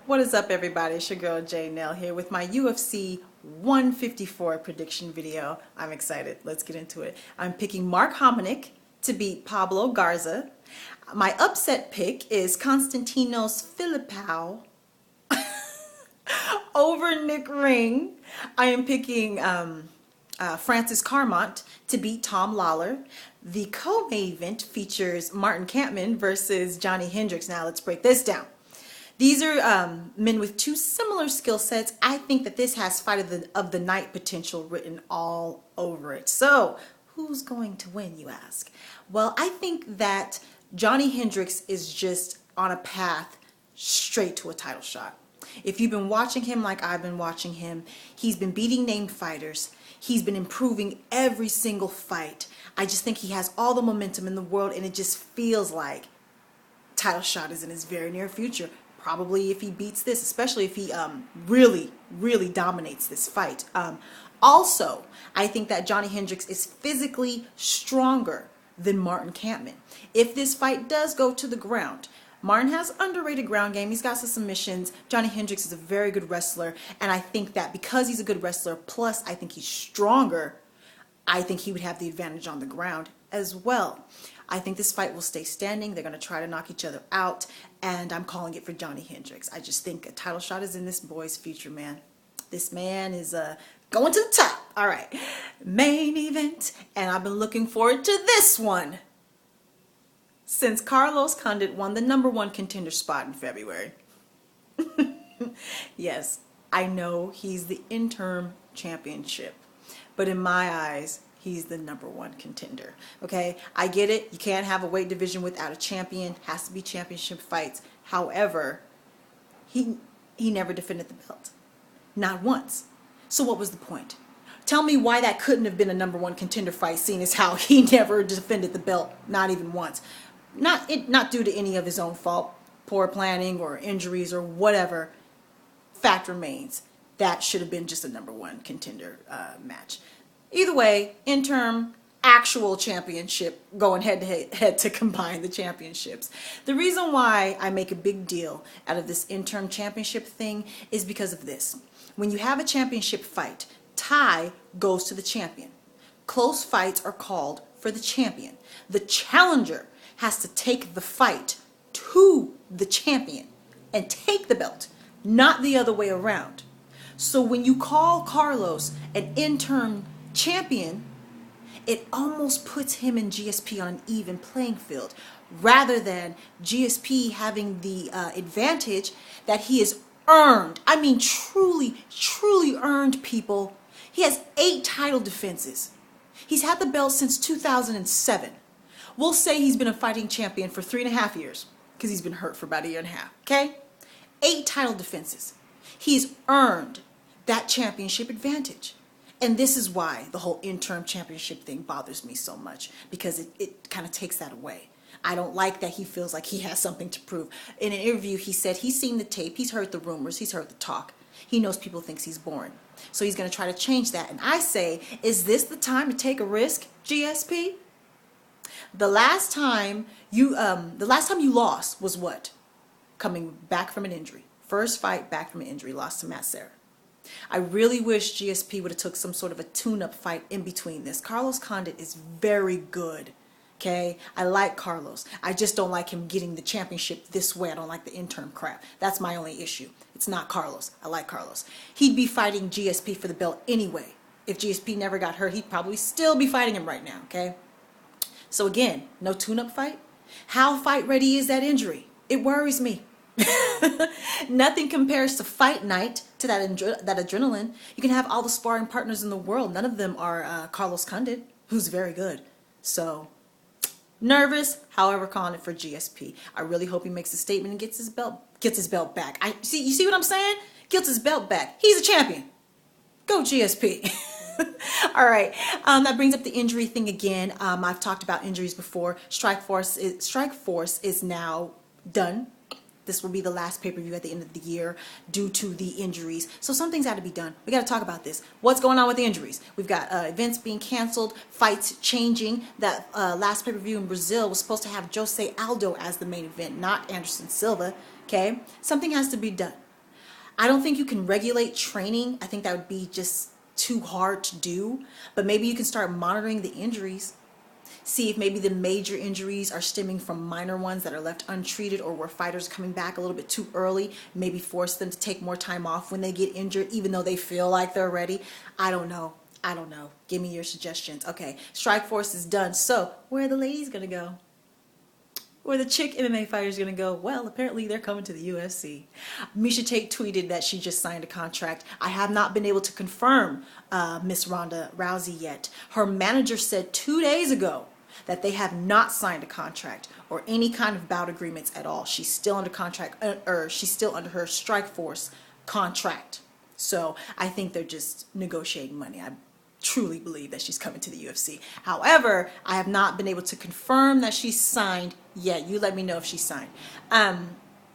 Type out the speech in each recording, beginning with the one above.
What is up, everybody? It's your girl J Nell here with my UFC 154 prediction video. I'm excited. Let's get into it. I'm picking Mark Hominick to beat Pablo Garza. My upset pick is Konstantinos Filipao over Nick Ring. I am picking Francis Carmont to beat Tom Lawler. The co-main event features Martin Kampmann versus Johnny Hendricks. Now let's break this down. These are men with two similar skill sets. I think that this has fight of the night potential written all over it. So who's going to win, you ask? Well, I think that Johnny Hendricks is just on a path straight to a title shot. If you've been watching him like I've been watching him, he's been beating named fighters. He's been improving every single fight. I just think he has all the momentum in the world, and it just feels like title shot is in his very near future. Probably if he beats this, especially if he really dominates this fight. Also, I think that Johnny Hendricks is physically stronger than Martin Kampmann. If this fight does go to the ground, Martin has underrated ground game. He's got some submissions. Johnny Hendricks is a very good wrestler, and I think that because he's a good wrestler, plus I think he's stronger, I think he would have the advantage on the ground as well. I think this fight will stay standing. They're going to try to knock each other out, and I'm calling it for Johnny Hendricks. I just think a title shot is in this boy's future, man. This man is going to the top. All right, main event, and I've been looking forward to this one since Carlos Condit won the #1 contender spot in February. Yes, I know he's the interim championship, but in my eyes, he's the #1 contender. Okay, I get it. You can't have a weight division without a champion. Has to be championship fights. However, he never defended the belt, not once. So what was the point? Tell me why that couldn't have been a #1 contender fight, seeing as how he never defended the belt, not even once. Not due to any of his own fault, poor planning or injuries or whatever. Fact remains, that should have been just a #1 contender match. Either way, interim, actual championship, going head to head to combine the championships. The reason why I make a big deal out of this interim championship thing is because of this. When you have a championship fight, tie goes to the champion. Close fights are called for the champion. The challenger has to take the fight to the champion and take the belt, not the other way around. So when you call Carlos an interim champion, it almost puts him and GSP on an even playing field, rather than GSP having the advantage that he has earned. I mean, truly earned, people. He has 8 title defenses. He's had the belt since 2007. We'll say he's been a fighting champion for 3.5 years, because he's been hurt for about 1.5 years, okay? 8 title defenses. He's earned that championship advantage. And this is why the whole interim championship thing bothers me so much, because it kind of takes that away. I don't like that he feels like he has something to prove. In an interview, he said he's seen the tape, he's heard the rumors, he's heard the talk. He knows people think he's boring. So he's going to try to change that. And I say, is this the time to take a risk, GSP? The last time you lost was what? Coming back from an injury. First fight back from an injury, lost to Matt Serra. I really wish GSP would have took some sort of a tune-up fight in between this. Carlos Condit is very good, okay? I like Carlos. I just don't like him getting the championship this way. I don't like the interim crap. That's my only issue. It's not Carlos. I like Carlos. He'd be fighting GSP for the belt anyway. If GSP never got hurt, he'd probably still be fighting him right now, okay? So again, no tune-up fight. How fight ready is that injury? It worries me. Nothing compares to fight night, to that adrenaline. You can have all the sparring partners in the world. None of them are Carlos Condit, who's very good. So nervous, however, calling it for GSP. I really hope he makes a statement and gets his belt back. You see what I'm saying? Gets his belt back. He's a champion. Go GSP. All right, that brings up the injury thing again. I've talked about injuries before. Strikeforce is now done. This will be the last pay-per-view at the end of the year due to the injuries. So something's got to be done. We got to talk about this. What's going on with the injuries? We've got events being canceled, fights changing. That last pay-per-view in Brazil was supposed to have Jose Aldo as the main event, not Anderson Silva. Okay? Something has to be done. I don't think you can regulate training. I think that would be just too hard to do. But maybe you can start monitoring the injuries. See if maybe the major injuries are stemming from minor ones that are left untreated, or where fighters are coming back a little bit too early. Maybe force them to take more time off when they get injured, even though they feel like they're ready. I don't know. I don't know. Give me your suggestions. Okay, Strikeforce is done. So where are the ladies going to go? Where the chick MMA fighters going to go? Well, apparently they're coming to the UFC. Misha Tate tweeted that she just signed a contract. I have not been able to confirm Miss Ronda Rousey yet. Her manager said 2 days ago that they have not signed a contract or any kind of bout agreements at all. She's still under contract, or she's still under her Strikeforce contract. So I think they're just negotiating money. I truly believe that she's coming to the UFC. However, I have not been able to confirm that she's signed yet. You let me know if she's signed.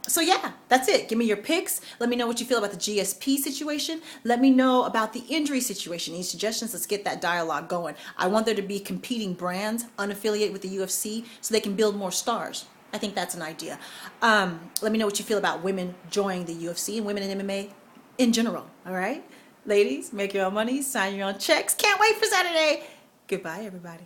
So yeah, that's it. Give me your picks. Let me know what you feel about the GSP situation. Let me know about the injury situation. Any suggestions? Let's get that dialogue going. I want there to be competing brands unaffiliated with the UFC so they can build more stars. I think that's an idea. Let me know what you feel about women joining the UFC and women in MMA in general. All right? Ladies, make your own money, sign your own checks. Can't wait for Saturday. Goodbye, everybody.